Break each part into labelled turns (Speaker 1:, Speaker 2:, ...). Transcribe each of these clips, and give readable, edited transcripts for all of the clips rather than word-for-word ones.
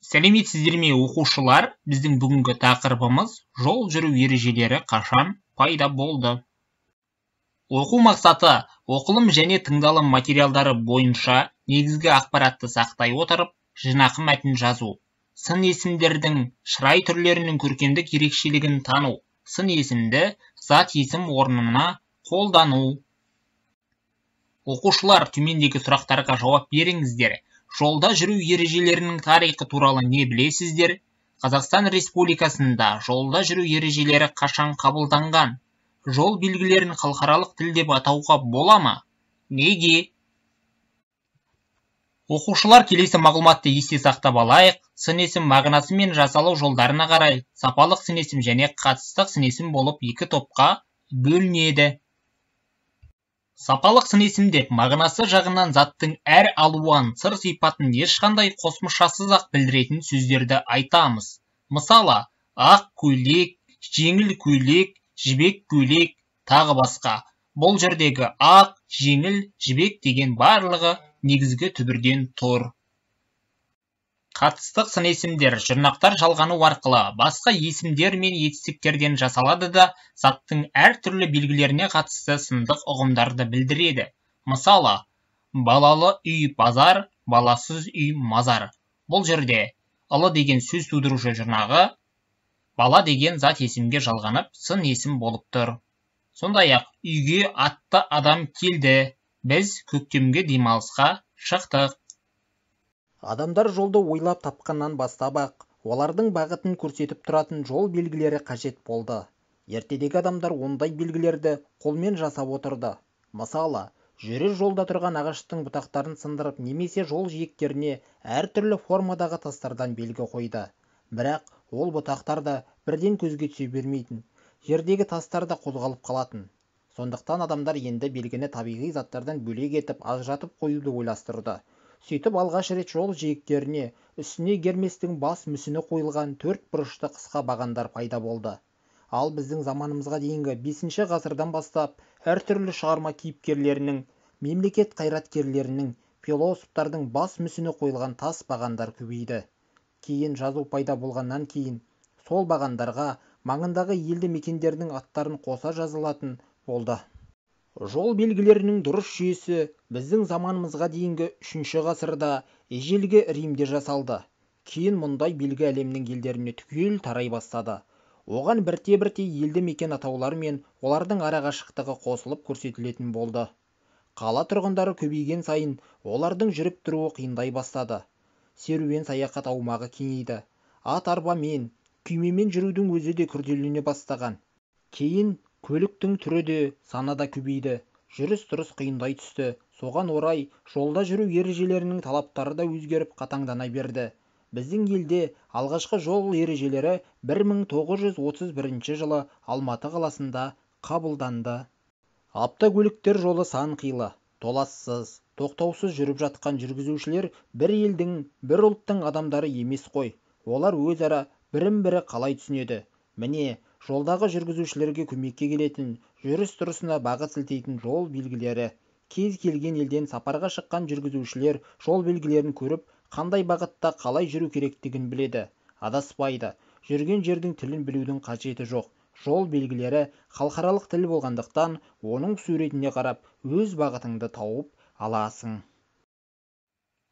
Speaker 1: Сәлеметсіздер ме оқушылар? Біздің бүгінгі тақырыбымыз жол жүру ережелері қашан пайда болды? Оқу мақсаты оқылым және тыңдалым материалдары бойынша негізгі ақпаратты сақтай отырып, жинақы мәтін жазу. Сын есімдердің шырай түрлерінің көркемдік ерекшелігін тану. Сын есімді зат есім орнына қолдану. Оқушылар, төмендегі сұрақтарға жауап беріңіздер. Жолда жүру ережелерінің тарихы туралы не білесіздер? Қазақстан Республикасында жолда жүру ережелері қашан қабылданған? Жол белгілерін халықаралық тіл деп атауға бола ма? Неге? Оқушылар, келесі мағлұматты есте сақтап алайық. Сын есім мағынасы мен жасалу жолдарына қарай сапалық сын есім және қатыстық сын есім болып екі топқа бөлінеді. Сапалық сын есім деп мағынасы жағынан заттың әр алуан сыр сипатын ешқандай қосымшасыз-ақ білдіретін сөздерді айтамыз. Мысалы, ақ көйлек, жеңіл көйлек, жібек көйлек, тағы басқа. Бұл жердегі ақ, жеңіл, жібек деген барлығы негізгі түбірден тұр. Қатыстық сын есімдер жұрнақтар жалғану арқылы басқа есімдер мен етістіктерден жасалады да заттың әр түрлі белгілеріне қатысты сындық ұғымдарды білдіреді. Мысалы, балалы үй базар, баласыз үй мазар. Бұл жерде ылы деген сөз тудырушы жұрнағы бала деген зат есімге жалғанып сын есім болып тұр. Сондай-ақ үйге атты адам келді. Біз көктемге демалысқа шықтық.
Speaker 2: Адамдар жолды ойлап тапқаннан бастап-ақ олардың бағытын көрсетіп тұратын жол белгілері қажет болды. Ертедегі адамдар ондай белгілерді қолмен жасап отырды. Мысалы, жүрер жолда тұрған ағаштың бұтақтарын сындырып немесе жол жиектеріне әртүрлі формадағы тастардан белгі қойды. Бірақ ол бұтақтар да бірден көзге түсе бермейтін. Жердегі тастар да қозғалып қалатын. Сондықтан адамдар енді белгіні табиғи заттардан бөлек етіп ажыратып қоюды ойластырды. Сөйтіп алғаш рет жол жиектеріне үстіне Герместің бас мүсіні қойылған төрт бұрышты қысқа бағандар пайда болды. Ал біздің заманымызға дейінгі 5 ғасырдан бастап әртүрлі шығарма кейіпкерлерінің, мемлекет қайраткерлерінің, философтардың бас мүсіні қойылған тас бағандар көбейді. Кейін жазу пайда болғаннан кейін сол бағандарға маңындағы елді мекендердің аттарын қоса жазылатын болды. Жол белгілерінің дұрыс жүйесі біздің заманымызға дейінгі 3 ғасырда ежелгі Римде жасалды. Кейін мұндай белгі әлемнің елдеріне түгел тарай бастады. Оған бірте-бірте елді мекен атаулары мен олардың арақашықтығы қосылып көрсетілетін болды. Қала тұрғындары көбейген сайын олардың жүріп тұруы қиындай бастады. Серуен саяхат аумағы кеңейді. Ат арбамен, күймемен жүрудің өзі де күрделене бастаған. Кейін көліктің түрі де саны да көбейді. Жүріс-тұрыс қиындай түсті. Соған орай жолда жүру ережелерінің талаптары да өзгеріп қатаңдана берді. Біздің елде алғашқы жол ережелері 1931 жылы Алматы қаласында қабылданды. Автокөліктер жолы сан қилы, толассыз, тоқтаусыз жүріп жатқан жүргізушілер бір елдің, бір ұлттың адамдары емес қой. Олар өзара бірін-бірі қалай түсінеді? Міне, жолдағы жүргізушілерге көмекке келетін, жүріс-тұрысына бағыт сілтейтін жол белгілері. Кез келген елден сапарға шыққан жүргізушілер жол белгілерін көріп, қандай бағытта қалай жүру керектігін біледі. Адаспайды. Жүрген жердің тілін білудің қажеті жоқ. Жол белгілері халықаралық тіл болғандықтан, оның суретіне қарап, өз бағытыңды тауып аласың.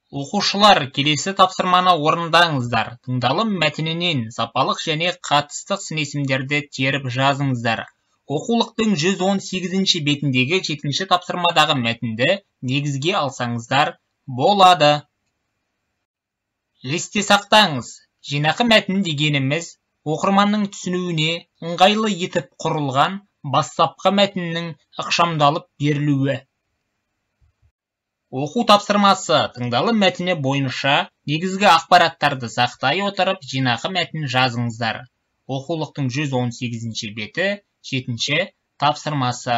Speaker 1: Оқушылар, келесі тапсырманы орындаңыздар. Тыңдалым мәтінінен сапалық және қатыстық сын есімдерді теріп жазыңыздар. Оқулықтың 118 бетіндегі 7 тапсырмадағы мәтінді негізге алсаңыздар болады. Есте сақтаңыз, жинақы мәтін дегеніміз оқырманның түсінуіне ыңғайлы етіп құрылған бастапқы мәтіннің ықшамдалып берілуі. Оқу тапсырмасы тыңдалым мәтіні бойынша негізгі ақпараттарды сақтай отырып жинақы мәтін жазыңыздар. Оқулықтың 118 беті 7 тапсырмасы.